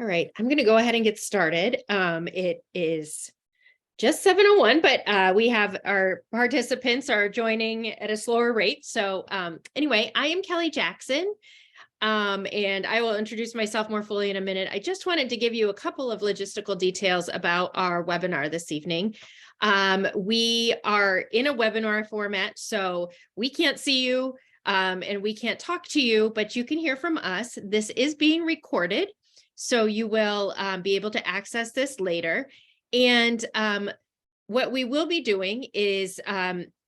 All right, I'm going to go ahead and get started. It is just 7:01, but we have our participants are joining at a slower rate. So anyway, I am Kelly Jackson, and I will introduce myself more fully in a minute. I just wanted to give you a couple of logistical details about our webinar this evening. We are in a webinar format, so we can't see you and we can't talk to you, but you can hear from us. This is being recorded, so you will be able to access this later. And what we will be doing is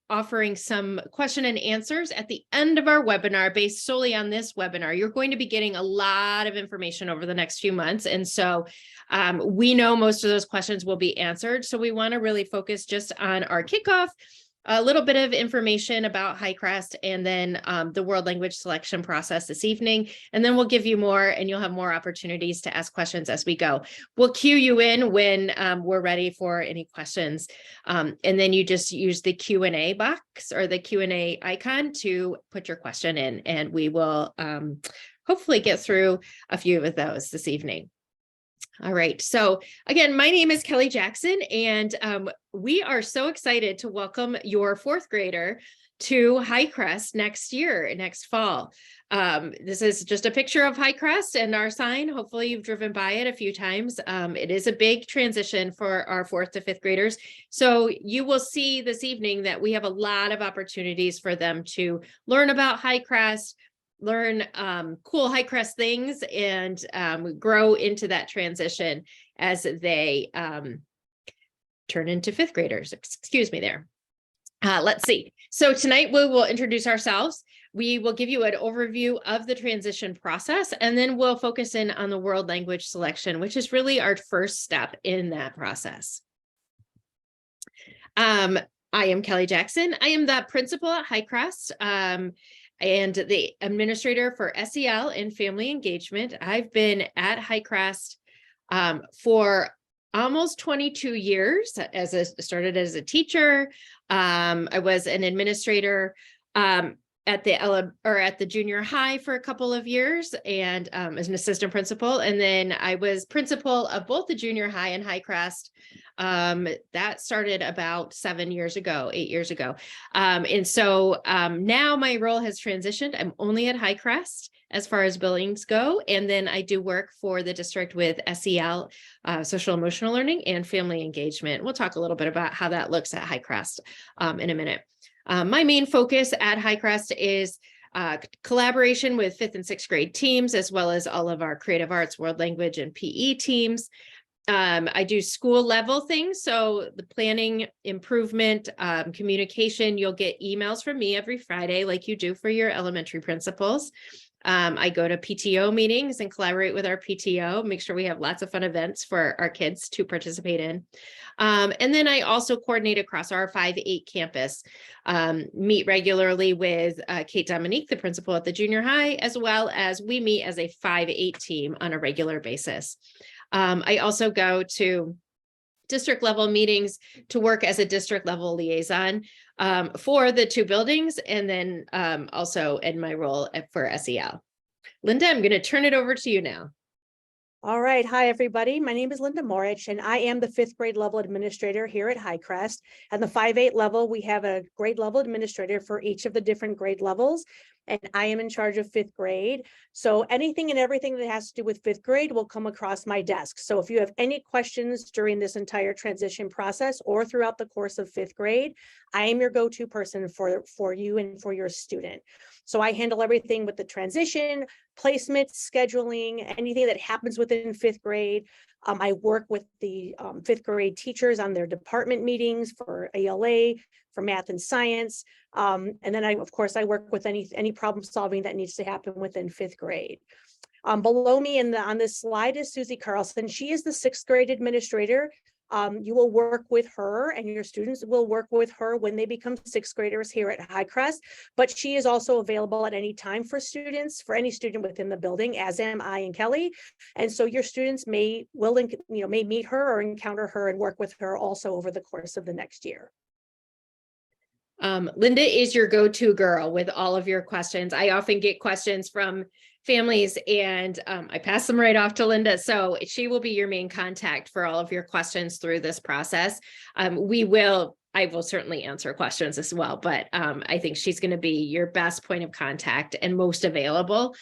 offering some question and answers at the end of our webinar based solely on this webinar. You're going to be getting a lot of information over the next few months. And so we know most of those questions will be answered. So we want to really focus just on our kickoff, a little bit of information about Highcrest, and then the world language selection process this evening. And then we'll give you more, and you'll have more opportunities to ask questions as we go. We'll cue you in when we're ready for any questions. And then you just use the Q&A box or the Q&A icon to put your question in, and we will hopefully get through a few of those this evening. All right. So again, my name is Kelly Jackson, and we are so excited to welcome your fourth grader to Highcrest next fall. This is just a picture of Highcrest and our sign. Hopefully you've driven by it a few times. It is a big transition for our fourth to fifth graders. So you will see this evening that we have a lot of opportunities for them to learn about Highcrest, learn cool Highcrest things, and grow into that transition as they turn into fifth graders. Excuse me there. Let's see. So tonight we will introduce ourselves. We will give you an overview of the transition process, and then we'll focus in on the world language selection, which is really our first step in that process. I am Kelly Jackson. I am the principal at Highcrest. And the administrator for SEL and family engagement. I've been at Highcrest for almost 22 years. Started as a teacher. I was an administrator at the junior high for a couple of years, and as an assistant principal. And then I was principal of both the junior high and Highcrest. That started about 8 years ago. And so now my role has transitioned. I'm only at Highcrest as far as billings go. And then I do work for the district with SEL, social emotional learning, and family engagement. We'll talk a little bit about how that looks at Highcrest in a minute. My main focus at Highcrest is collaboration with 5th and 6th grade teams, as well as all of our creative arts, world language, and PE teams. I do school level things, so the planning, improvement, communication. You'll get emails from me every Friday, like you do for your elementary principals. I go to PTO meetings and collaborate with our PTO, make sure we have lots of fun events for our kids to participate in. And then I also coordinate across our 5-8 campus, meet regularly with Kate Dominique, the principal at the junior high, as well as we meet as a 5-8 team on a regular basis. I also go to district level meetings to work as a district level liaison for the 2 buildings, and then also in my role for SEL. Linda, I'm going to turn it over to you now. All right. Hi, everybody. My name is Linda Morich, and I am the 5th grade level administrator here at Highcrest. And the 5-8 level, we have a grade level administrator for each of the different grade levels. And I am in charge of 5th grade. So anything and everything that has to do with 5th grade will come across my desk. So if you have any questions during this entire transition process or throughout the course of 5th grade, I am your go-to person for you and for your student. So I handle everything with the transition, placement, scheduling, anything that happens within 5th grade. I work with the 5th grade teachers on their department meetings for ALA, for math and science. And then of course, I work with any problem solving that needs to happen within 5th grade. Below me on this slide is Susie Carlson. She is the 6th grade administrator. You will work with her, and your students will work with her when they become 6th graders here at Highcrest, but she is also available at any time for students, for any student within the building, as am I and Kelly. And so your students may meet her or encounter her and work with her also over the course of the next year. Linda is your go-to girl with all of your questions. I often get questions from families, and I pass them right off to Linda. So she will be your main contact for all of your questions through this process. I will certainly answer questions as well, but I think she's going to be your best point of contact and most available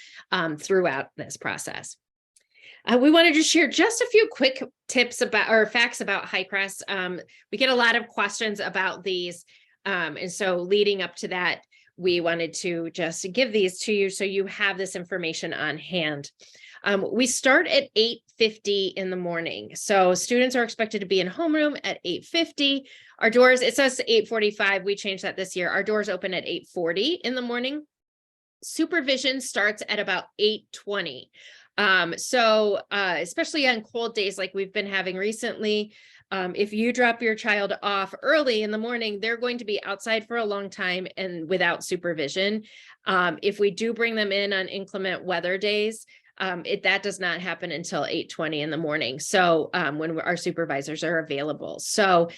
throughout this process. We wanted to share just a few quick tips about or facts about Highcrest. We get a lot of questions about these. And so leading up to that, we wanted to just give these to you so you have this information on hand. We start at 8:50 in the morning. So students are expected to be in homeroom at 8:50. Our doors, it says 8:45. We changed that this year. Our doors open at 8:40 in the morning. Supervision starts at about 8:20. Especially on cold days like we've been having recently, if you drop your child off early in the morning, they're going to be outside for a long time and without supervision. If we do bring them in on inclement weather days, that does not happen until 8:20 in the morning. So when our supervisors are available. So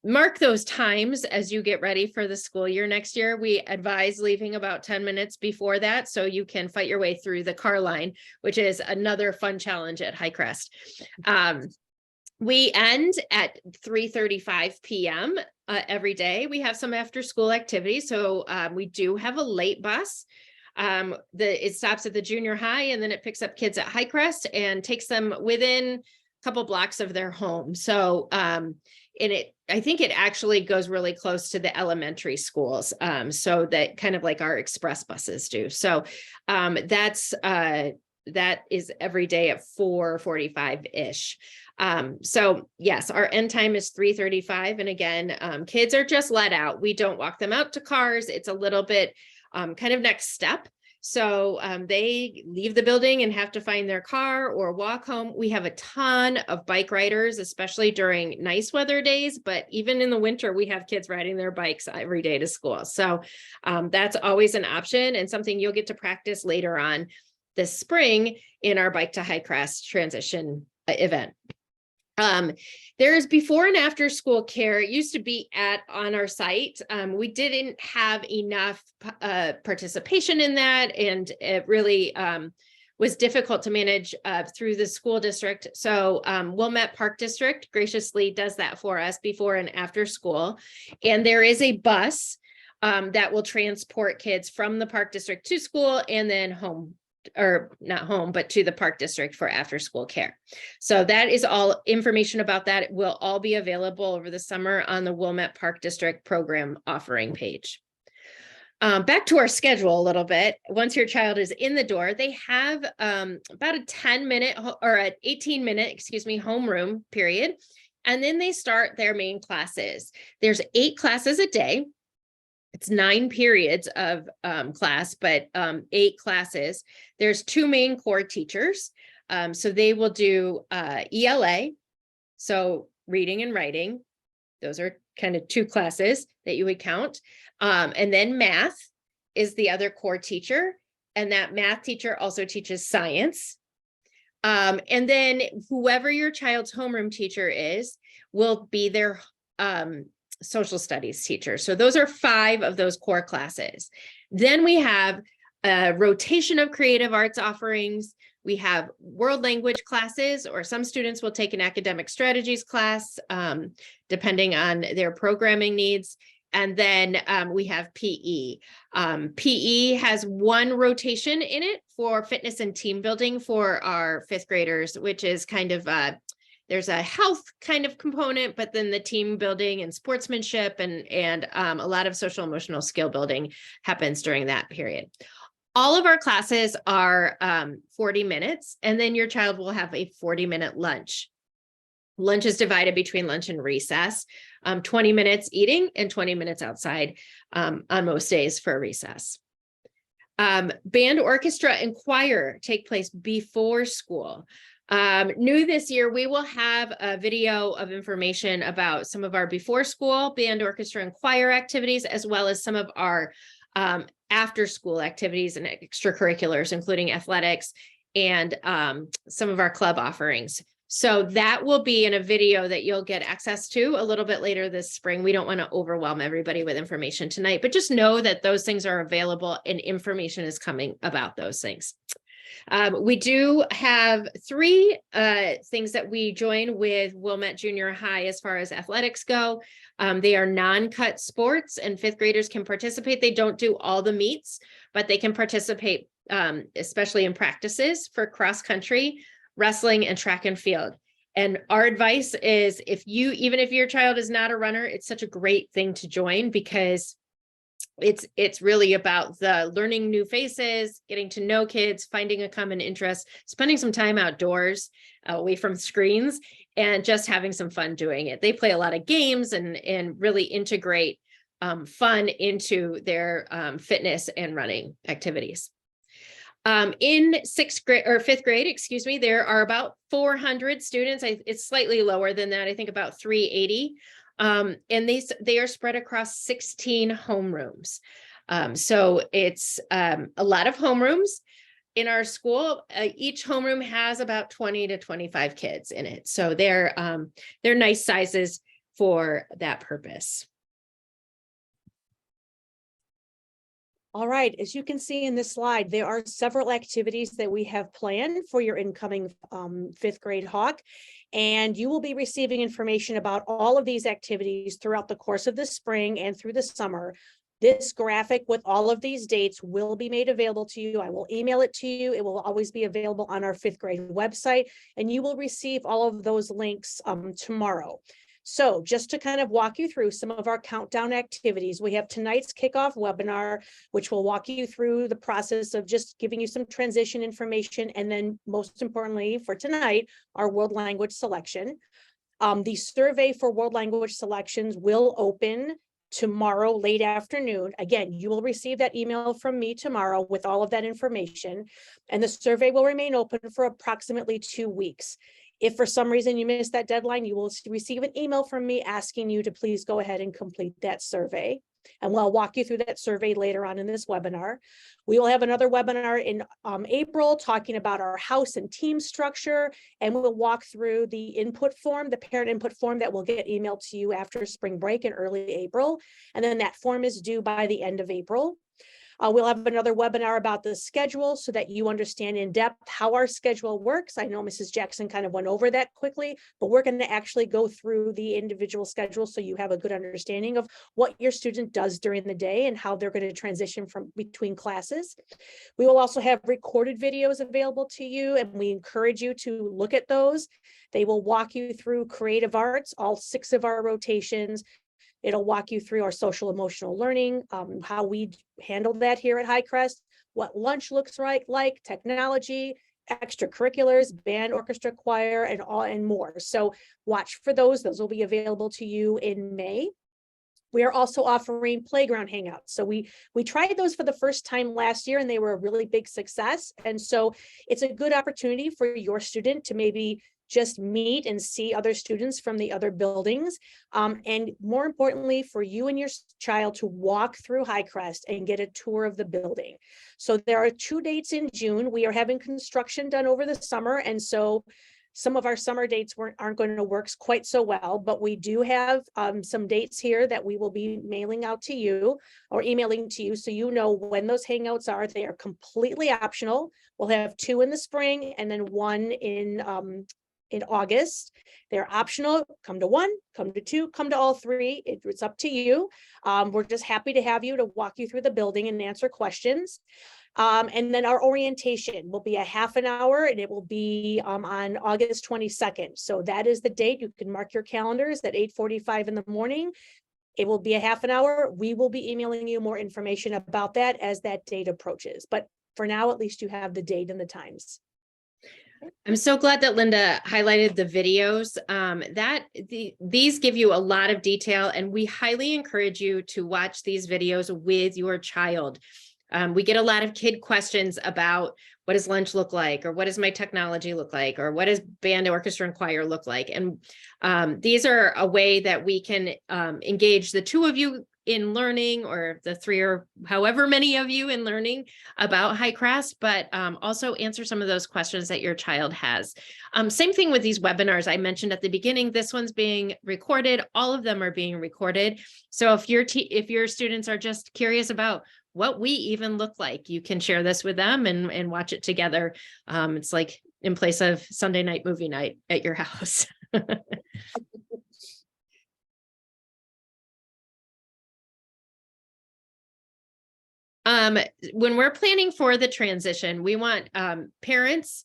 mark those times as you get ready for the school year next year. We advise leaving about 10 minutes before that so you can fight your way through the car line, which is another fun challenge at Highcrest. We end at 3:35 p.m. Every day. We have some after school activities. So we do have a late bus. It stops at the junior high and then it picks up kids at Highcrest and takes them within a couple blocks of their home. So I think it actually goes really close to the elementary schools. So that kind of like our express buses do. So that is every day at 4:45-ish. So yes, our end time is 3:35. And again, kids are just let out. We don't walk them out to cars. It's a little bit kind of next step. So they leave the building and have to find their car or walk home. We have a ton of bike riders, especially during nice weather days, but even in the winter, we have kids riding their bikes every day to school. So that's always an option and something you'll get to practice later on this spring in our Bike to Highcrest transition event. There's before and after school care. It used to be on our site. We didn't have enough participation in that, and it really was difficult to manage through the school district. So Wilmette Park District graciously does that for us before and after school. And there is a bus that will transport kids from the park district to school and then home, or not home, but to the park district for after school care. So that is all information about that. It will all be available over the summer on the Wilmette Park District program offering page. Back to our schedule a little bit. Once your child is in the door, they have about a 10-minute or an 18-minute, homeroom period. And then they start their main classes. There's 8 classes a day. It's 9 periods of class, but 8 classes. There's 2 main core teachers. So they will do ELA, so reading and writing. Those are kind of 2 classes that you would count. And then math is the other core teacher. And that math teacher also teaches science. And then whoever your child's homeroom teacher is will be their social studies teacher. So those are 5 of those core classes. Then we have a rotation of creative arts offerings. We have world language classes, or some students will take an academic strategies class, depending on their programming needs. And then we have PE. PE has 1 rotation in it for fitness and team building for our 5th graders, which is kind of there's a health kind of component, but then the team building and sportsmanship and a lot of social emotional skill building happens during that period. All of our classes are 40 minutes, and then your child will have a 40-minute lunch. Lunch is divided between lunch and recess, 20 minutes eating and 20 minutes outside on most days for a recess. Band, orchestra, and choir take place before school. New this year, we will have a video of information about some of our before school band, orchestra, and choir activities, as well as some of our after school activities and extracurriculars, including athletics and some of our club offerings. So that will be in a video that you'll get access to a little bit later this spring. We don't want to overwhelm everybody with information tonight, but just know that those things are available and information is coming about those things. We do have three things that we join with Wilmette Junior High as far as athletics go. They are non-cut sports, and fifth graders can participate. They don't do all the meets, but they can participate, especially in practices for cross country, wrestling, and track and field. And our advice is, even if your child is not a runner, it's such a great thing to join, because it's really about the learning new faces, getting to know kids, finding a common interest, spending some time outdoors, away from screens, and just having some fun doing it. They play a lot of games and really integrate fun into their fitness and running activities. In sixth grade or fifth grade, excuse me, there are about 400 students. It's slightly lower than that. I think about 380. And they are spread across 16 homerooms. So it's a lot of homerooms in our school. Each homeroom has about 20 to 25 kids in it. So they're nice sizes for that purpose. All right, as you can see in this slide, there are several activities that we have planned for your incoming fifth grade Hawk, and you will be receiving information about all of these activities throughout the course of the spring and through the summer. This graphic with all of these dates will be made available to you. I will email it to you. It will always be available on our fifth grade website, and you will receive all of those links tomorrow. So just to kind of walk you through some of our countdown activities, we have tonight's kickoff webinar, which will walk you through the process of just giving you some transition information. And then most importantly for tonight, our world language selection. The survey for world language selections will open tomorrow late afternoon. Again, you will receive that email from me tomorrow with all of that information. And the survey will remain open for approximately 2 weeks. If for some reason you missed that deadline, you will receive an email from me asking you to please go ahead and complete that survey. And we'll walk you through that survey later on in this webinar. We will have another webinar in April talking about our house and team structure, and we'll walk through the input form, the parent input form that will get emailed to you after spring break in early April. And then that form is due by the end of April. We'll have another webinar about the schedule so that you understand in depth how our schedule works. I know Mrs. Jackson kind of went over that quickly, but we're going to actually go through the individual schedule so you have a good understanding of what your student does during the day and how they're going to transition from between classes. We will also have recorded videos available to you, and we encourage you to look at those. They will walk you through creative arts, all 6 of our rotations. It'll walk you through our social emotional learning, how we handle that here at Highcrest, what lunch looks like technology, extracurriculars, band, orchestra, choir, and more. So watch for those. Those will be available to you in May. We are also offering playground hangouts. So we tried those for the first time last year, and they were a really big success. And so it's a good opportunity for your student to maybe just meet and see other students from the other buildings. And more importantly, for you and your child to walk through Highcrest and get a tour of the building. So there are 2 dates in June. We are having construction done over the summer. And so some of our summer dates aren't going to work quite so well, but we do have some dates here that we will be mailing out to you or emailing to you, so you know when those hangouts are. They are completely optional. We'll have 2 in the spring and then 1 in August. They're optional. Come to 1, come to 2, come to all 3. It's up to you. We're just happy to have you to walk you through the building and answer questions. And then our orientation will be a half an hour, and it will be on August 22nd. So that is the date. You can mark your calendars at 8:45 in the morning. It will be a half an hour. We will be emailing you more information about that as that date approaches. But for now, at least you have the date and the times. I'm so glad that Linda highlighted the videos. These give you a lot of detail, and we highly encourage you to watch these videos with your child. We get a lot of kid questions about what does lunch look like, or what does my technology look like, or what does band, orchestra, and choir look like? And these are a way that we can engage the 2 of you in learning, or the 3 or however many of you in learning about Highcrest, but also answer some of those questions that your child has. Same thing with these webinars I mentioned at the beginning. This one's being recorded. All of them are being recorded. So if your students are just curious about what we even look like. You can share this with them and watch it together. It's like in place of Sunday night movie night at your house. When we're planning for the transition, we want parents.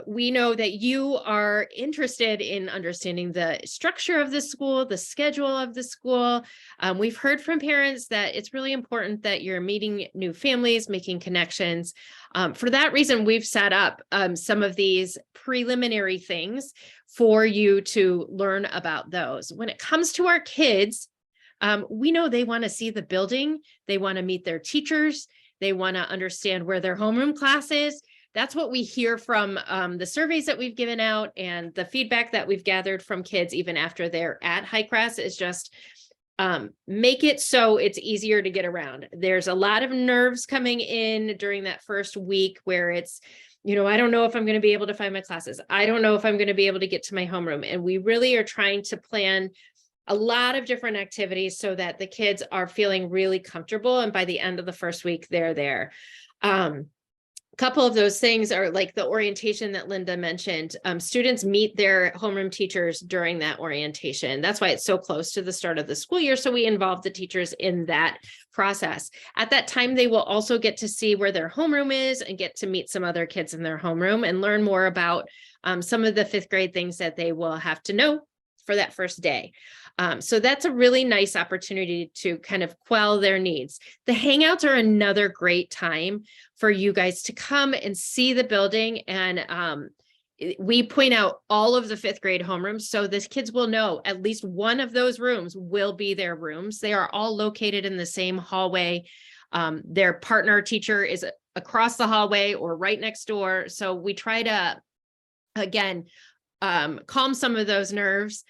We know that you are interested in understanding the structure of the school, the schedule of the school. We've heard from parents that it's really important that you're meeting new families, making connections. For that reason, we've set up some of these preliminary things for you to learn about those. When it comes to our kids, we know they want to see the building, they want to meet their teachers, they want to understand where their homeroom class is. That's what we hear from the surveys that we've given out and the feedback that we've gathered from kids, even after they're at Highcrest, is just make it so it's easier to get around. There's a lot of nerves coming in during that first week where it's, I don't know if I'm going to be able to find my classes. I don't know if I'm going to be able to get to my homeroom. And we really are trying to plan a lot of different activities so that the kids are feeling really comfortable. And by the end of the first week, they're there. A couple of those things are like the orientation that Linda mentioned. Students meet their homeroom teachers during that orientation. That's why it's so close to the start of the school year. So we involve the teachers in that process. At that time, they will also get to see where their homeroom is and get to meet some other kids in their homeroom and learn more about some of the fifth grade things that they will have to know for that first day. So that's a really nice opportunity to kind of quell their needs. The Hangouts are another great time for you guys to come and see the building. And we point out all of the fifth grade homerooms. So the kids will know at least one of those rooms will be their rooms. They are all located in the same hallway. Their partner teacher is across the hallway or right next door. So we try to, again, calm some of those nerves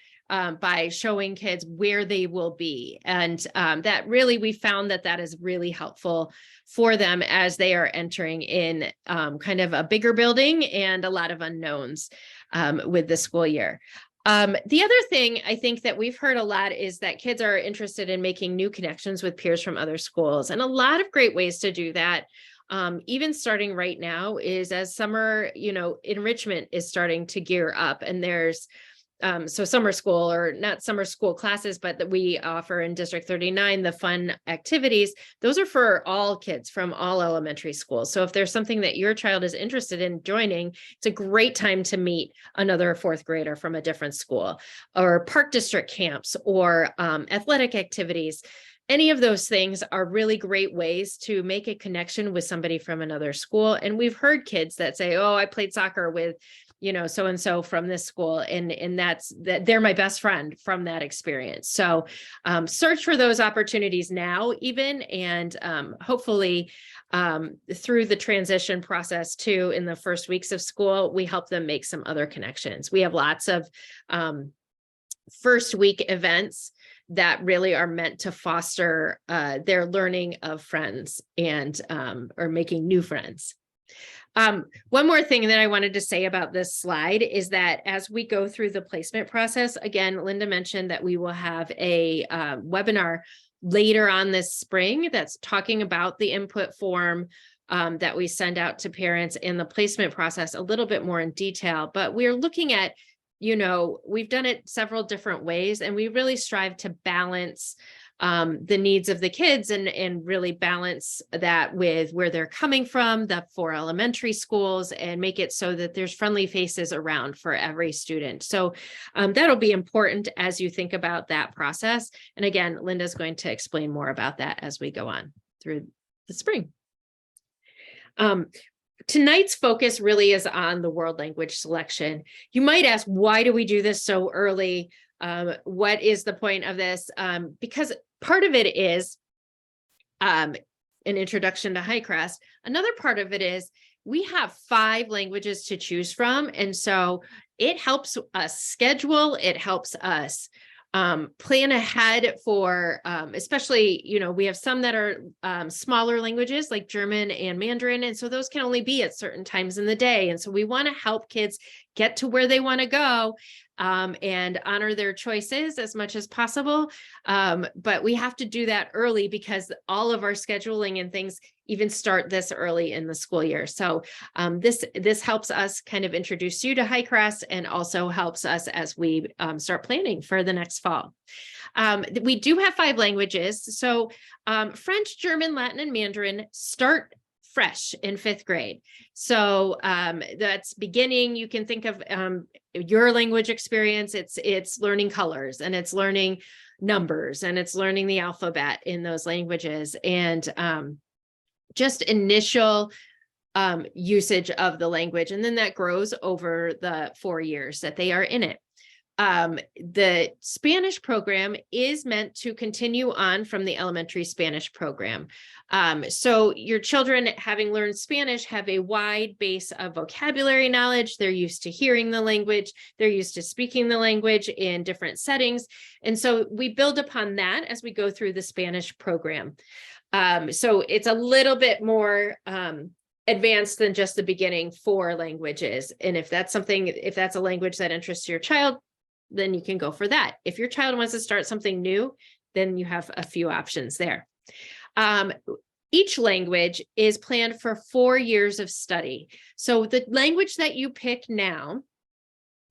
by showing kids where they will be. And that really, we found that is really helpful for them as they are entering in kind of a bigger building and a lot of unknowns with the school year. The other thing I think that we've heard a lot is that kids are interested in making new connections with peers from other schools. And a lot of great ways to do that, even starting right now, is as summer, enrichment is starting to gear up, and there's so summer school, or not summer school classes, but that we offer in District 39, the fun activities, those are for all kids from all elementary schools. So if there's something that your child is interested in joining, it's a great time to meet another fourth grader from a different school, or park district camps, or athletic activities. Any of those things are really great ways to make a connection with somebody from another school. And we've heard kids that say, oh, I played soccer with so-and-so from this school, and that's that they're my best friend from that experience. So search for those opportunities now, even, and hopefully through the transition process too, in the first weeks of school, we help them make some other connections. We have lots of first week events that really are meant to foster their learning of friends and or making new friends. One more thing that I wanted to say about this slide is that as we go through the placement process, again, Linda mentioned that we will have a webinar later on this spring that's talking about the input form that we send out to parents in the placement process a little bit more in detail. But we're looking at, we've done it several different ways, and we really strive to balance the needs of the kids and really balance that with where they're coming from, the 4 elementary schools, and make it so that there's friendly faces around for every student. So that'll be important as you think about that process. And again, Linda's going to explain more about that as we go on through the spring. Tonight's focus really is on the world language selection. You might ask, why do we do this so early? What is the point of this? Because part of it is an introduction to Highcrest. Another part of it is we have 5 languages to choose from. And so it helps us schedule, it helps us plan ahead for, especially, we have some that are smaller languages like German and Mandarin. And so those can only be at certain times in the day. And so we want to help kids get to where they want to go and honor their choices as much as possible. But we have to do that early because all of our scheduling and things even start this early in the school year. So this helps us kind of introduce you to Highcrest, and also helps us as we start planning for the next fall. We do have 5 languages. So French, German, Latin, and Mandarin start fresh in 5th grade. So that's beginning. You can think of your language experience. It's learning colors, and it's learning numbers, and it's learning the alphabet in those languages, and just initial usage of the language. And then that grows over the 4 years that they are in it. The Spanish program is meant to continue on from the elementary Spanish program. So your children, having learned Spanish, have a wide base of vocabulary knowledge. They're used to hearing the language. They're used to speaking the language in different settings. And so we build upon that as we go through the Spanish program. So it's a little bit more advanced than just the beginning 4 languages. And if that's a language that interests your child, then you can go for that. If your child wants to start something new, then you have a few options there. Each language is planned for 4 years of study. So the language that you pick now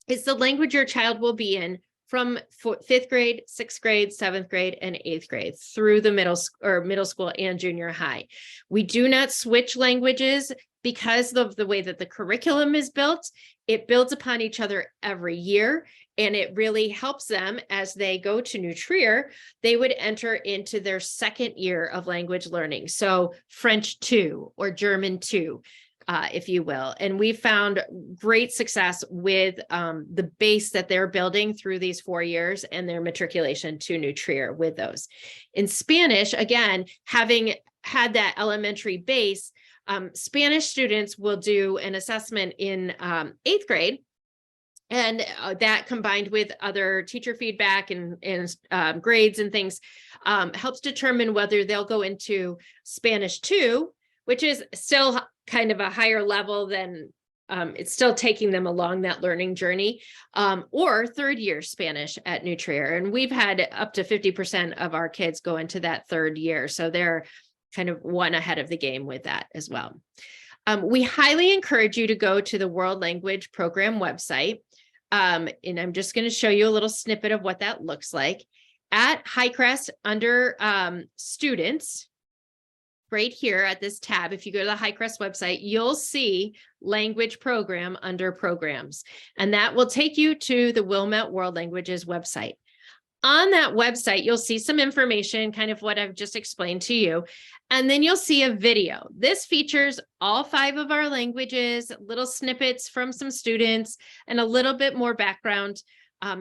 is the language your child will be in from 5th grade, 6th grade, 7th grade, and 8th grade through the middle school and junior high. We do not switch languages because of the way that the curriculum is built. It builds upon each other every year, and it really helps them as they go to New Trier. They would enter into their 2nd year of language learning. So French 2 or German 2. If you will. And we found great success with the base that they're building through these 4 years and their matriculation to New Trier with those. In Spanish, again, having had that elementary base, Spanish students will do an assessment in 8th grade. And that, combined with other teacher feedback and grades and things, helps determine whether they'll go into Spanish 2, which is still kind of a higher level than it's still taking them along that learning journey, or 3rd year Spanish at New Trier. And we've had up to 50% of our kids go into that 3rd year. So they're kind of one ahead of the game with that as well. We highly encourage you to go to the World Language Program website. And I'm just going to show you a little snippet of what that looks like. At Highcrest, under students, right here at this tab, if you go to the Highcrest website, you'll see language program under programs, and that will take you to the Wilmette World Languages website. On that website, you'll see some information, kind of what I've just explained to you, and then you'll see a video. This features all 5 of our languages, little snippets from some students, and a little bit more background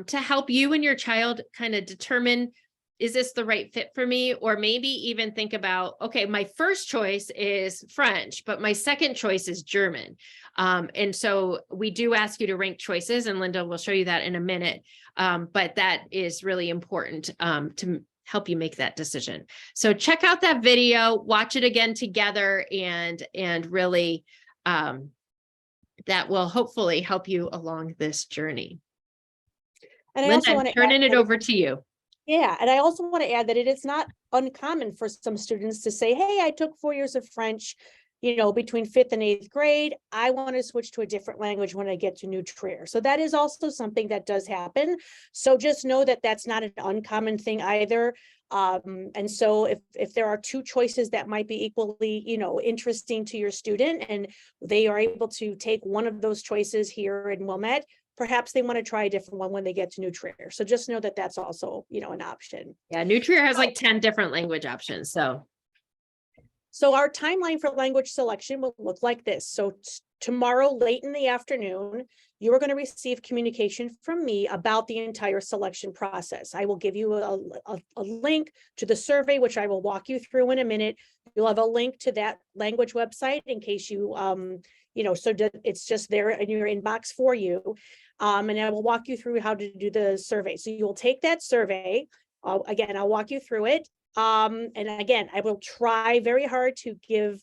to help you and your child kind of determine, is this the right fit for me? Or maybe even think about, okay, my first choice is French, but my second choice is German. And so we do ask you to rank choices, and Linda will show you that in a minute. But that is really important to help you make that decision. So check out that video, watch it again together, and really that will hopefully help you along this journey. And I Linda, also want to turning it over to you. Yeah, and I also want to add that it is not uncommon for some students to say, hey, I took 4 years of French, between 5th and 8th grade. I want to switch to a different language when I get to New Trier. So that is also something that does happen. So just know that that's not an uncommon thing either. And so if there are 2 choices that might be equally, interesting to your student, and they are able to take one of those choices here in Wilmette, perhaps they want to try a different one when they get to New Trier. So just know that that's also, an option. Yeah, New Trier has like 10 different language options. So our timeline for language selection will look like this. So tomorrow, late in the afternoon, you are going to receive communication from me about the entire selection process. I will give you a link to the survey, which I will walk you through in a minute. You'll have a link to that language website in case you, so it's just there in your inbox for you. And I will walk you through how to do the survey. So you'll take that survey. Again, I'll walk you through it. And again, I will try very hard to give,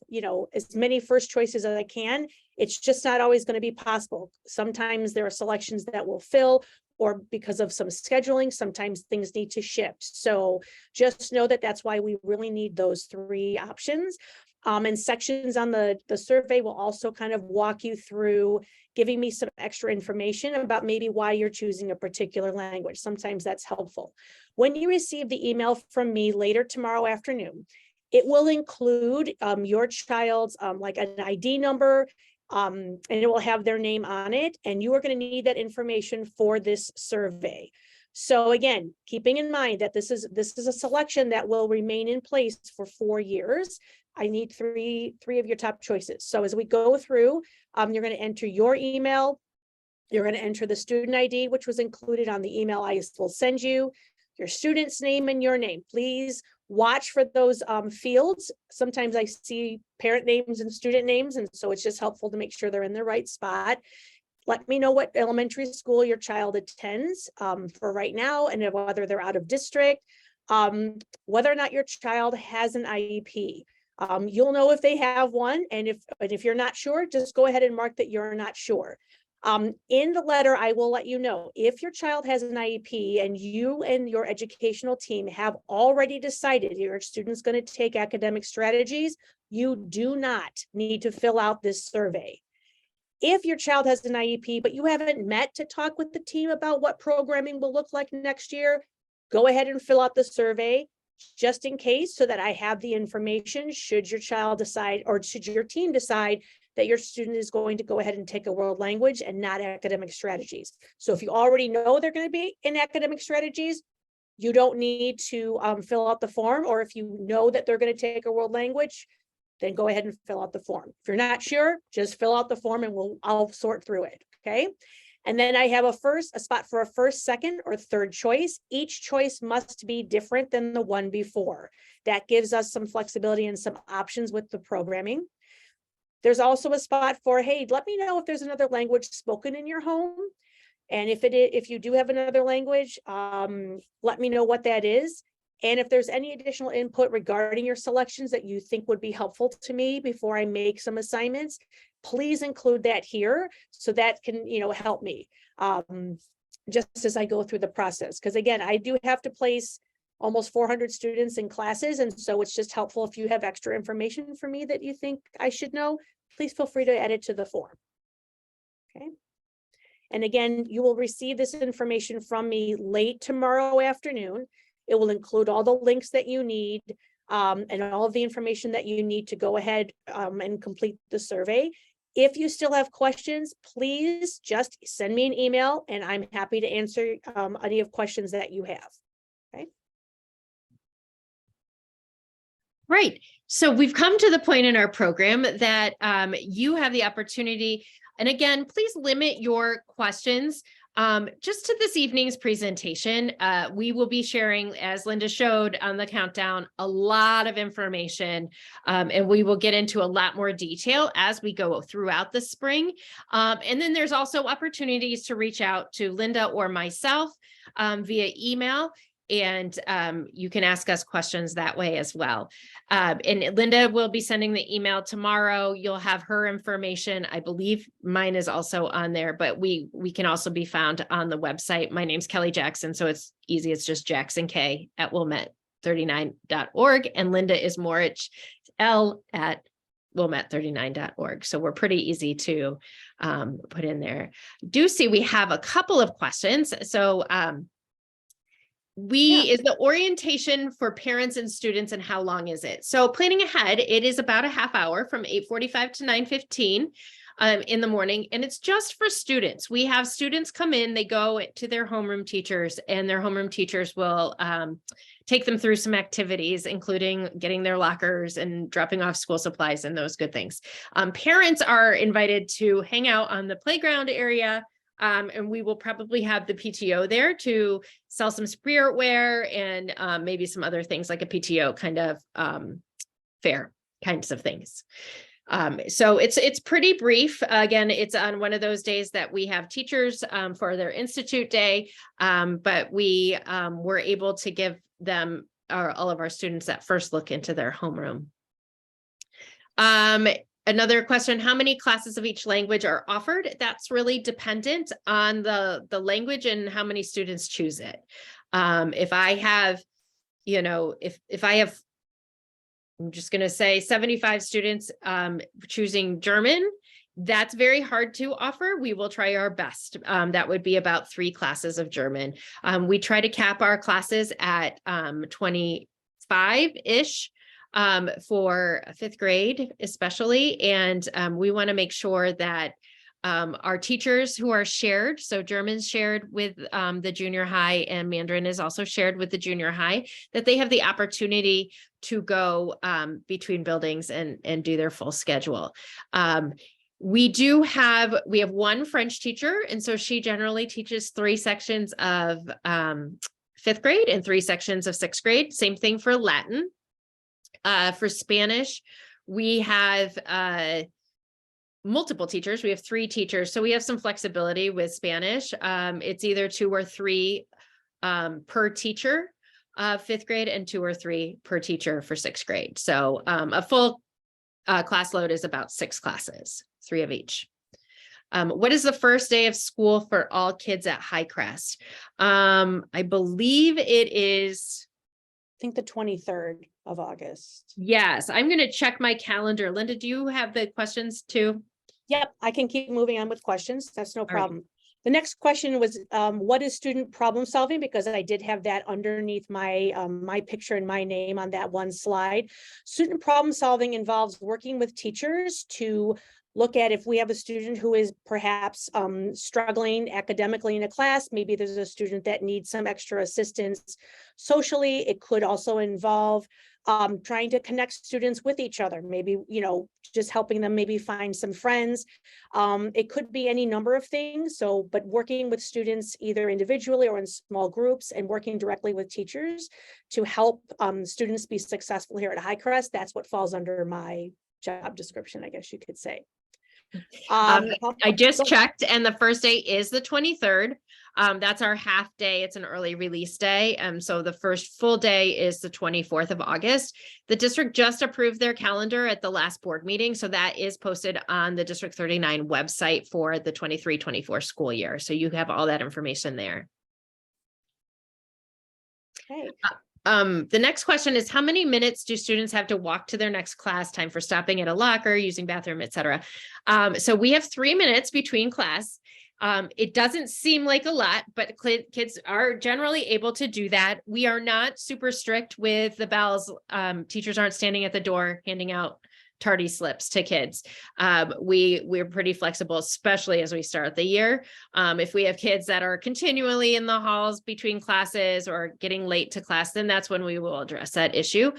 as many first choices as I can. It's just not always going to be possible. Sometimes there are selections that will fill, or because of some scheduling, sometimes things need to shift. So just know that that's why we really need those 3 options. And sections on the survey will also kind of walk you through, giving me some extra information about maybe why you're choosing a particular language. Sometimes that's helpful. When you receive the email from me later tomorrow afternoon, it will include your child's like an ID number, and it will have their name on it. And you are going to need that information for this survey. So again, keeping in mind that this is a selection that will remain in place for 4 years. I need three of your top choices. So as we go through, you're going to enter your email. You're going to enter the student ID, which was included on the email I will send you, your student's name and your name. Please watch for those fields. Sometimes I see parent names and student names, and so it's just helpful to make sure they're in the right spot. Let me know what elementary school your child attends for right now, and whether they're out of district, whether or not your child has an IEP. You'll know if they have one, and if you're not sure, just go ahead and mark that you're not sure. In the letter, I will let you know if your child has an IEP and you and your educational team have already decided your student's going to take academic strategies, you do not need to fill out this survey. If your child has an IEP, but you haven't met to talk with the team about what programming will look like next year, go ahead and fill out the survey just in case, so that I have the information should your child decide, or should your team decide that your student is going to go ahead and take a world language and not academic strategies. So if you already know they're going to be in academic strategies, you don't need to fill out the form. Or if you know that they're going to take a world language, then go ahead and fill out the form. If you're not sure, just fill out the form and I'll sort through it. Okay. And then I have a spot for a first, second, or third choice. Each choice must be different than the one before. That gives us some flexibility and some options with the programming. There's also a spot for, hey, let me know if there's another language spoken in your home. And if you do have another language, let me know what that is. And if there's any additional input regarding your selections that you think would be helpful to me before I make some assignments, please include that here, so that can, help me just as I go through the process. Because again, I do have to place almost 400 students in classes. And so it's just helpful if you have extra information for me that you think I should know, please feel free to add it to the form. Okay. And again, you will receive this information from me late tomorrow afternoon. It will include all the links that you need and all of the information that you need to go ahead and complete the survey. If you still have questions, please just send me an email and I'm happy to answer any of questions that you have. Okay. Right. So we've come to the point in our program that you have the opportunity. And again, please limit your questions just to this evening's presentation. We will be sharing, as Linda showed on the countdown, a lot of information, and we will get into a lot more detail as we go throughout the spring. And then there's also opportunities to reach out to Linda or myself via email. And you can ask us questions that way as well. And Linda will be sending the email tomorrow. You'll have her information. I believe mine is also on there, but we can also be found on the website. My name's Kelly Jackson, so it's easy. It's just Jackson K at wilmette39.org. And Linda is Morich L at wilmette39.org. So we're pretty easy to put in there. Do see we have a couple of questions. So is the orientation for parents and students, and how long is it? So planning ahead, it is about a half hour from 8:45 to 9:15 in the morning. And it's just for students. We have students come in, they go to their homeroom teachers, and their homeroom teachers will take them through some activities, including getting their lockers and dropping off school supplies and those good things. Parents are invited to hang out on the playground area. And we will probably have the PTO there to sell some spiritware and maybe some other things like a PTO kind of fair kinds of things. So it's pretty brief. Again, it's on one of those days that we have teachers for their institute day, but we were able to give them all of our students that first look into their homeroom. Another question, how many classes of each language are offered? That's really dependent on the language and how many students choose it. If I have, if I have, I'm just going to say 75 students choosing German, that's very hard to offer. We will try our best. That would be about 3 classes of German. We try to cap our classes at 25-ish for 5th grade, especially. And we want to make sure that our teachers who are shared, so German's shared with the junior high and Mandarin is also shared with the junior high, that they have the opportunity to go between buildings and do their full schedule. We have 1 French teacher, and so she generally teaches 3 sections of 5th grade and 3 sections of 6th grade. Same thing for Latin. For Spanish, we have multiple teachers. We have 3 teachers, so we have some flexibility with Spanish. It's either 2 or 3 per teacher, 5th grade, and 2 or 3 per teacher for 6th grade. So a full class load is about 6 classes, 3 of each. What is the first day of school for all kids at Highcrest? I believe it is, I think the 23rd of August. yes, I'm going to check my calendar. Linda, do you have the questions too? Yep, I can keep moving on with questions. That's no right. problem. The next question was, what is student problem solving? Because I did have that underneath my my picture and my name on that one slide. Student problem solving involves working with teachers to look at if we have a student who is perhaps struggling academically in a class. Maybe there's a student that needs some extra assistance socially. It could also involve trying to connect students with each other, maybe, just helping them maybe find some friends. It could be any number of things. So, but working with students either individually or in small groups and working directly with teachers to help students be successful here at Highcrest, that's what falls under my job description, I guess you could say. I just checked, and the first day is the 23rd. That's our half day. It's an early release day. So the first full day is the 24th of August. The district just approved their calendar at the last board meeting. So that is posted on the District 39 website for the 23-24 school year. So you have all that information there. Okay. The next question is, how many minutes do students have to walk to their next class, time for stopping at a locker, using bathroom, etc.? So we have 3 minutes between class. It doesn't seem like a lot, but kids are generally able to do that. We are not super strict with the bells. Teachers aren't standing at the door handing out tardy slips to kids. We're pretty flexible, especially as we start the year. If we have kids that are continually in the halls between classes or getting late to class, then that's when we will address that issue.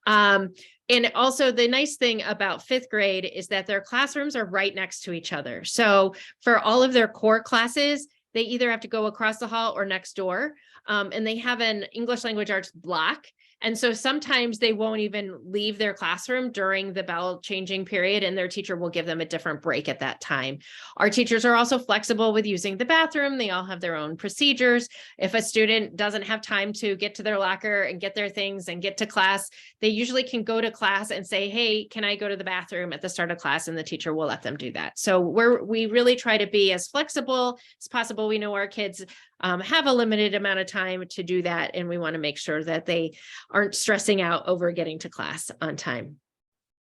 And also the nice thing about 5th grade is that their classrooms are right next to each other. So for all of their core classes, they either have to go across the hall or next door. And they have an English language arts block. And so sometimes they won't even leave their classroom during the bell changing period, and their teacher will give them a different break at that time. Our teachers are also flexible with using the bathroom. They all have their own procedures. If a student doesn't have time to get to their locker and get their things and get to class, they usually can go to class and say, hey, can I go to the bathroom at the start of class? And the teacher will let them do that. So we really try to be as flexible as possible. We know our kids have a limited amount of time to do that, and we want to make sure that they aren't stressing out over getting to class on time.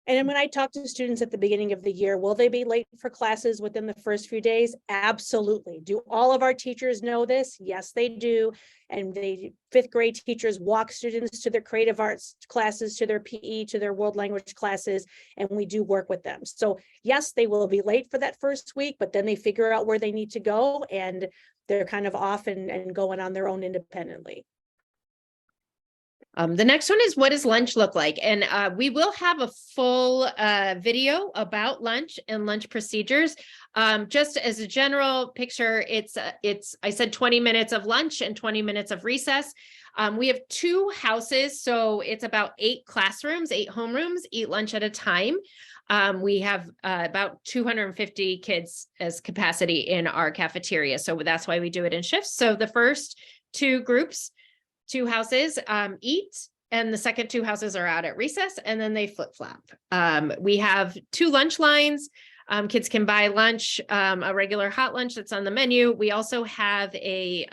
And then when I talk to students at the beginning of the year, will they be late for classes within the first few days? Absolutely. Do all of our teachers know this? Yes, they do. And the 5th grade teachers walk students to their creative arts classes, to their PE, to their world language classes, and we do work with them. So yes, they will be late for that first week, but then they figure out where they need to go and they're kind of off and going on their own independently. The next one is, what does lunch look like? And we will have a full video about lunch and lunch procedures. Just as a general picture, it's I said 20 minutes of lunch and 20 minutes of recess. We have 2 houses, so it's about 8 classrooms, 8 homerooms, eat lunch at a time. We have about 250 kids as capacity in our cafeteria. So that's why we do it in shifts. So the first 2 groups, 2 houses, eat, and the second two houses are out at recess, and then they flip flop. We have 2 lunch lines. Kids can buy lunch, a regular hot lunch that's on the menu. We also have a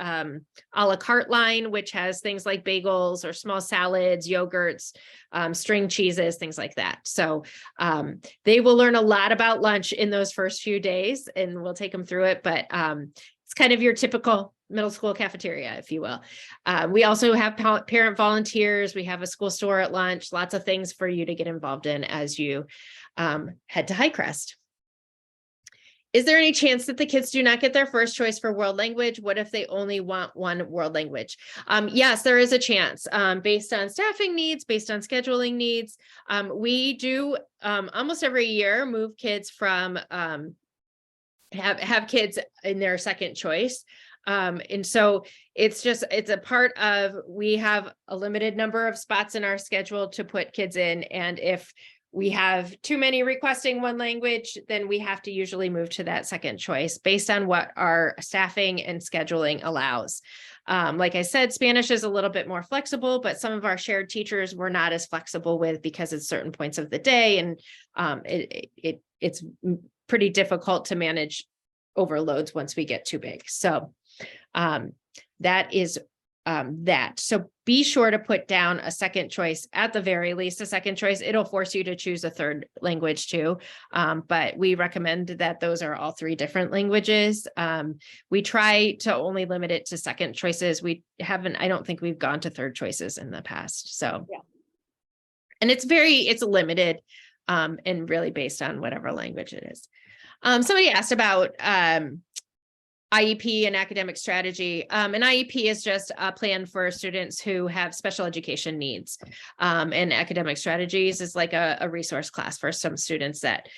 la carte line, which has things like bagels or small salads, yogurts, string cheeses, things like that. So they will learn a lot about lunch in those first few days, and we'll take them through it. But it's kind of your typical middle school cafeteria, if you will. We also have parent volunteers. We have a school store at lunch, lots of things for you to get involved in as you head to Highcrest. Is there any chance that the kids do not get their first choice for world language? What if they only want one world language? Yes, there is a chance based on staffing needs, based on scheduling needs. We do almost every year move kids from have kids in their second choice. And so it's a part of, we have a limited number of spots in our schedule to put kids in. And if we have too many requesting one language, then we have to usually move to that second choice based on what our staffing and scheduling allows. Like I said, Spanish is a little bit more flexible, but some of our shared teachers we're not as flexible with because it's certain points of the day, and it's pretty difficult to manage overloads once we get too big. So that is that. So be sure to put down a second choice, at the very least, a second choice. It'll force you to choose a third language too. But we recommend that those are all 3 different languages. We try to only limit it to second choices. I don't think we've gone to third choices in the past. So, yeah. And it's limited and really based on whatever language it is. Somebody asked about IEP and academic strategy. An IEP is just a plan for students who have special education needs. And academic strategies is like a resource class for some students that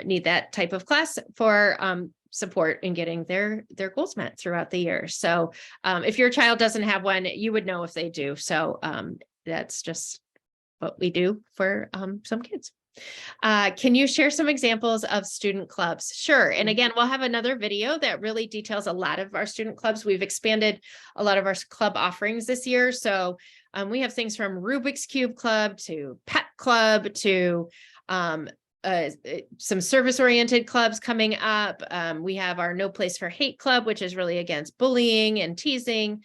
need that type of class for support in getting their goals met throughout the year. So if your child doesn't have one, you would know if they do. So that's just what we do for some kids. Can you share some examples of student clubs? Sure. And again, we'll have another video that really details a lot of our student clubs. We've expanded a lot of our club offerings this year. So we have things from Rubik's Cube Club to Pet Club to some service-oriented clubs coming up. We have our No Place for Hate Club, which is really against bullying and teasing.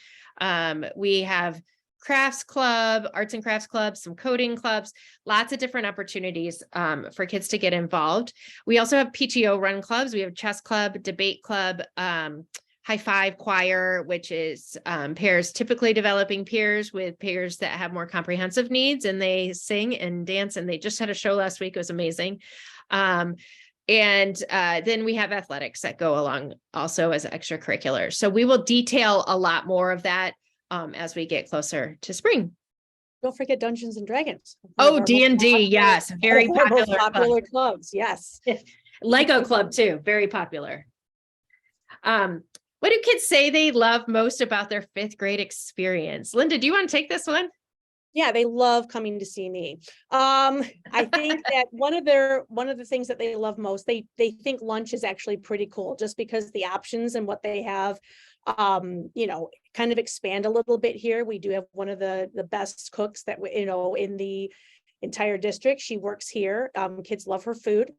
We have crafts club, arts and crafts club, some coding clubs, lots of different opportunities for kids to get involved. We also have PTO run clubs. We have chess club, debate club, high five choir, which is pairs, typically developing peers with peers that have more comprehensive needs, and they sing and dance, and they just had a show last week. It was amazing. And then we have athletics that go along also as extracurriculars. So we will detail a lot more of that as we get closer to spring. Don't forget Dungeons and Dragons. Oh, D&D, yes, very popular clubs, yes. Lego club too, very popular. What do kids say they love most about their 5th grade experience? Linda, do you want to take this one? Yeah, they love coming to see me. I think that one of the things that they love most, they think lunch is actually pretty cool, just because the options and what they have, kind of expand a little bit here. We do have one of the best cooks that in the entire district. She works here. Kids love her food.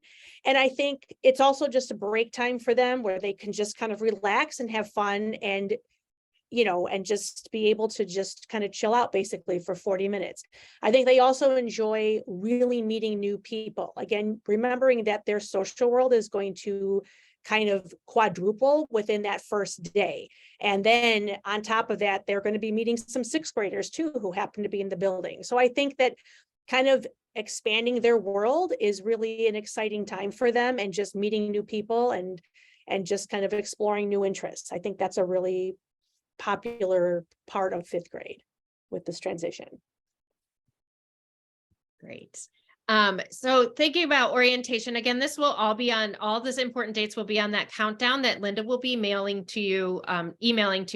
And I think it's also just a break time for them where they can just kind of relax and have fun and just be able to just kind of chill out basically for 40 minutes. I think they also enjoy really meeting new people. Again, remembering that their social world is going to kind of quadruple within that first day. And then on top of that, they're going to be meeting some 6th graders too, who happen to be in the building. So I think that kind of expanding their world is really an exciting time for them, and just meeting new people and just kind of exploring new interests. I think that's a really popular part of 5th grade with this transition. Great. So thinking about orientation, again, this will all be on, all this important dates will be on that countdown that Linda will be emailing to you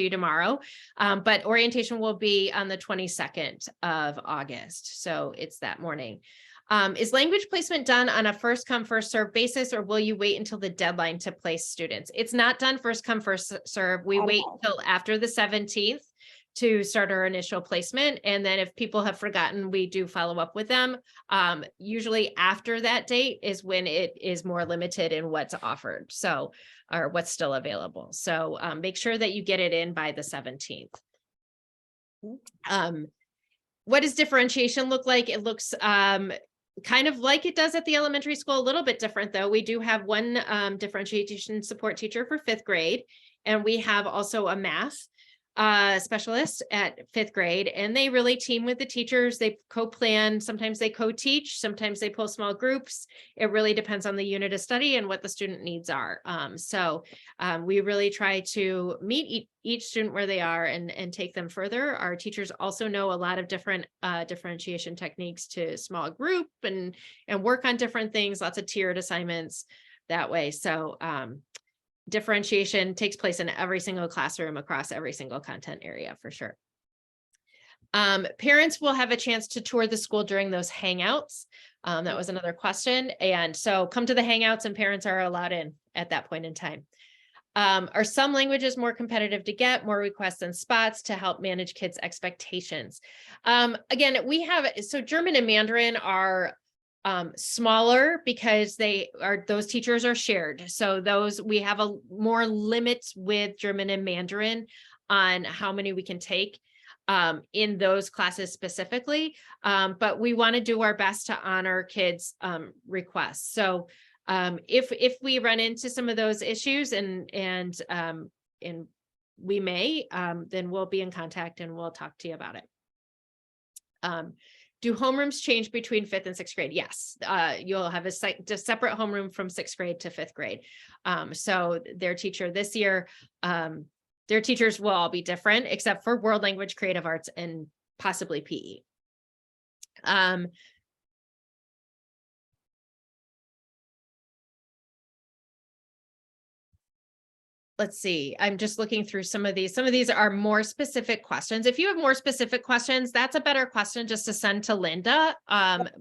tomorrow. But orientation will be on the 22nd of August. So it's that morning. Is language placement done on a first come, first serve basis, or will you wait until the deadline to place students? It's not done first come, first serve. We wait until after the 17th to start our initial placement. And then if people have forgotten, we do follow up with them. Usually after that date is when it is more limited in what's offered. So, or what's still available. So make sure that you get it in by the 17th. What does differentiation look like? It looks kind of like it does at the elementary school, a little bit different though. We do have one differentiation support teacher for 5th grade, and we have also a math specialist at 5th grade, and they really team with the teachers. They co-plan, sometimes they co-teach, sometimes they pull small groups. It really depends on the unit of study and what the student needs are. We really try to meet each student where they are and take them further. Our teachers also know a lot of different differentiation techniques to small group and work on different things, lots of tiered assignments that way. So differentiation takes place in every single classroom across every single content area for sure. Parents will have a chance to tour the school during those hangouts. That was another question. And so come to the hangouts and parents are allowed in at that point in time. Are some languages more competitive to get, more requests and spots to help manage kids' expectations? Again, we have, so German and Mandarin are smaller because those teachers are shared. So we have a more limits with German and Mandarin on how many we can take in those classes specifically. But we want to do our best to honor kids' requests. So if we run into some of those issues and we may, then we'll be in contact and we'll talk to you about it. Do homerooms change between 5th and 6th grade? Yes, you'll have a separate homeroom from 6th grade to 5th grade. So their teacher this year, their teachers will all be different except for world language, creative arts, and possibly PE. Let's see, I'm just looking through some of these. Some of these are more specific questions. If you have more specific questions, that's a better question just to send to Linda,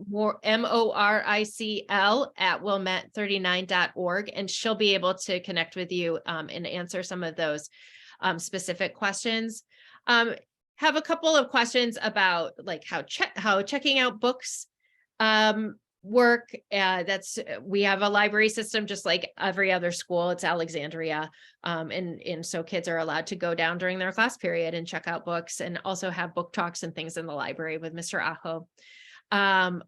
more moricl@wilmette39.org, and she'll be able to connect with you and answer some of those specific questions. Have a couple of questions about like how checking out books work. We have a library system just like every other school. It's Alexandria, and so kids are allowed to go down during their class period and check out books, and also have book talks and things in the library with Mr. Aho.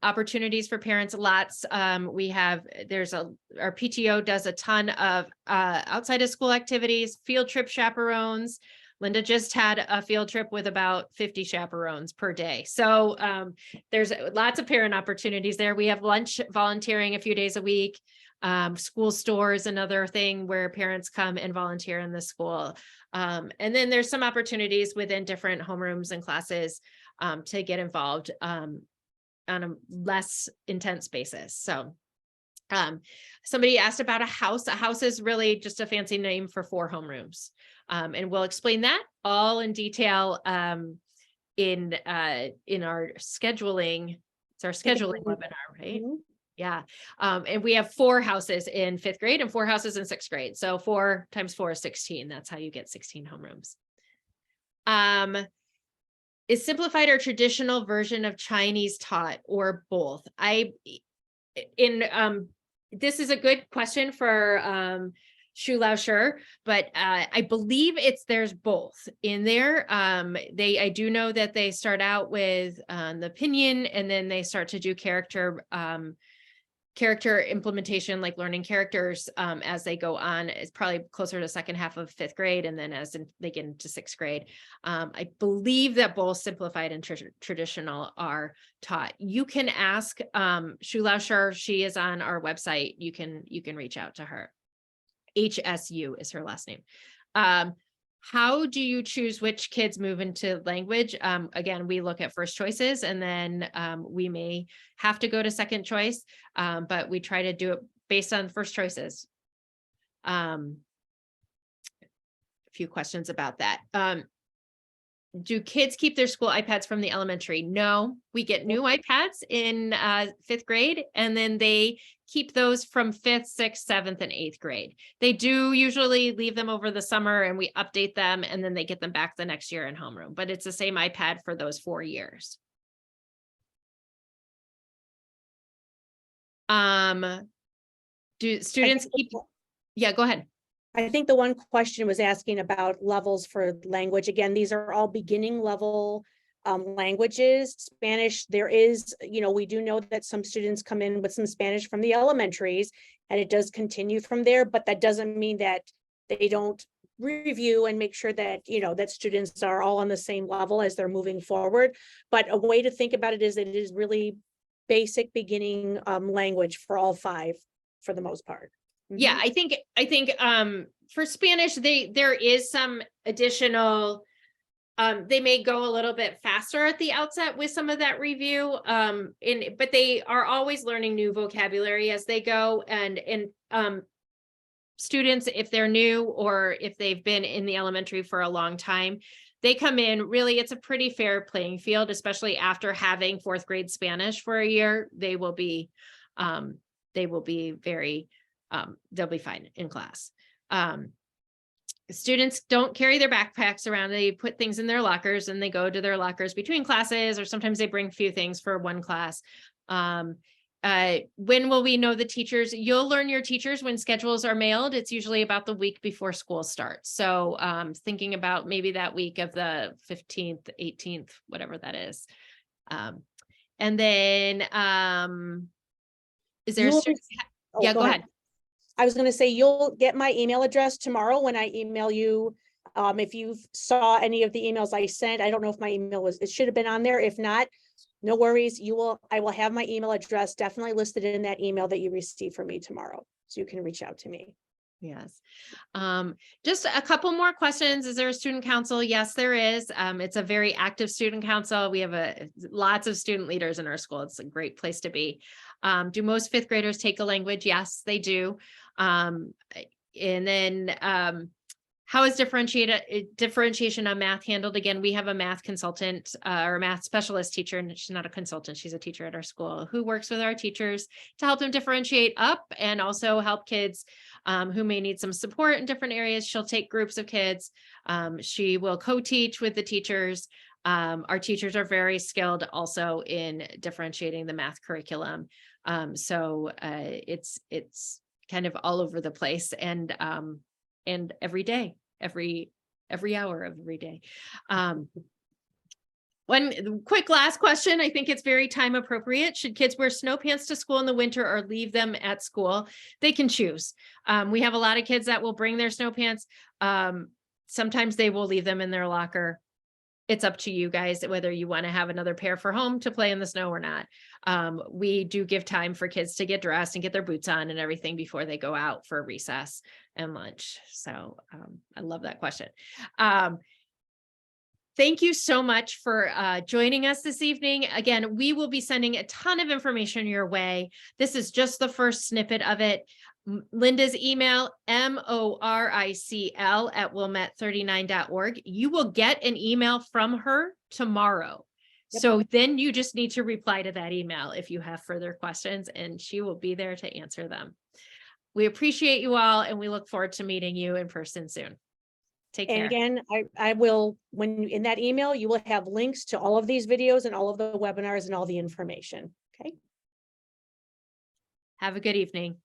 Opportunities for parents, lots. Our PTO does a ton of outside of school activities, field trip chaperones. Linda just had a field trip with about 50 chaperones per day. So there's lots of parent opportunities there. We have lunch volunteering a few days a week. School stores, another thing where parents come and volunteer in the school. And then there's some opportunities within different homerooms and classes to get involved on a less intense basis. So somebody asked about a house. A house is really just a fancy name for 4 homerooms. And we'll explain that all in detail in our scheduling. It's our scheduling webinar, right? Mm-hmm. Yeah. And we have 4 houses in 5th grade and 4 houses in 6th grade. So 4 times 4 is 16. That's how you get 16 homerooms. Is simplified or traditional version of Chinese taught, or both? This is a good question for Shu Lao Shi, but I believe there's both in there. I do know that they start out with the pinyin, and then they start to do character implementation, like learning characters as they go on. It's probably closer to second half of 5th grade, and then they get into 6th grade. I believe that both simplified and traditional are taught. You can ask Shu Lao Shi. She is on our website. You can reach out to her. HSU is her last name. How do you choose which kids move into language? Again, we look at first choices, and then we may have to go to second choice, but we try to do it based on first choices. A few questions about that. do kids keep their school iPads from the elementary? No, we get new iPads in 5th grade, and then they keep those from 5th, 6th, 7th, and 8th grade. They do usually leave them over the summer and we update them, and then they get them back the next year in homeroom, but it's the same iPad for those 4 years. Do students keep, yeah, go ahead. I think the one question was asking about levels for language. Again, these are all beginning level languages. Spanish, there is, we do know that some students come in with some Spanish from the elementaries, and it does continue from there, but that doesn't mean that they don't review and make sure that, that students are all on the same level as they're moving forward. But a way to think about it is that it is really basic beginning language for all 5 for the most part. Yeah, I think for Spanish, there is some additional, they may go a little bit faster at the outset with some of that review. But they are always learning new vocabulary as they go, and students, if they're new or if they've been in the elementary for a long time, they come in, really, it's a pretty fair playing field, especially after having 4th grade Spanish for a year. They will be very, they'll be fine in class. Students don't carry their backpacks around. They put things in their lockers and they go to their lockers between classes, or sometimes they bring a few things for one class. When will we know the teachers? You'll learn your teachers when schedules are mailed. It's usually about the week before school starts. So thinking about maybe that week of the 15th, 18th, whatever that is. And then is there, yeah, go ahead. I was going to say, you'll get my email address tomorrow when I email you. If you saw any of the emails I sent, I don't know if my email it should have been on there. If not, no worries. I will have my email address definitely listed in that email that you receive from me tomorrow, so you can reach out to me. Yes. Just a couple more questions. Is there a student council? Yes, there is. It's a very active student council. We have lots of student leaders in our school. It's a great place to be. Do most 5th graders take a language? Yes, they do. And then how is differentiation on math handled? Again, we have a math consultant or a math specialist teacher, and she's not a consultant, she's a teacher at our school, who works with our teachers to help them differentiate up and also help kids who may need some support in different areas. She'll take groups of kids. She will co-teach with the teachers. Our teachers are very skilled also in differentiating the math curriculum. So it's kind of all over the place, and every day, every hour of every day. One quick last question. I think it's very time appropriate. Should kids wear snow pants to school in the winter or leave them at school? They can choose. We have a lot of kids that will bring their snow pants. Sometimes they will leave them in their locker. It's up to you guys whether you want to have another pair for home to play in the snow or not. We do give time for kids to get dressed and get their boots on and everything before they go out for recess and lunch. So I love that question. Thank you so much for joining us this evening. Again, we will be sending a ton of information your way. This is just the first snippet of it. Linda's email, moricl@wilmette39.org. You will get an email from her tomorrow. Yep. So then you just need to reply to that email if you have further questions, and she will be there to answer them. We appreciate you all, and we look forward to meeting you in person soon. Take care. And again, I will, when in that email, you will have links to all of these videos and all of the webinars and all the information. Okay. Have a good evening.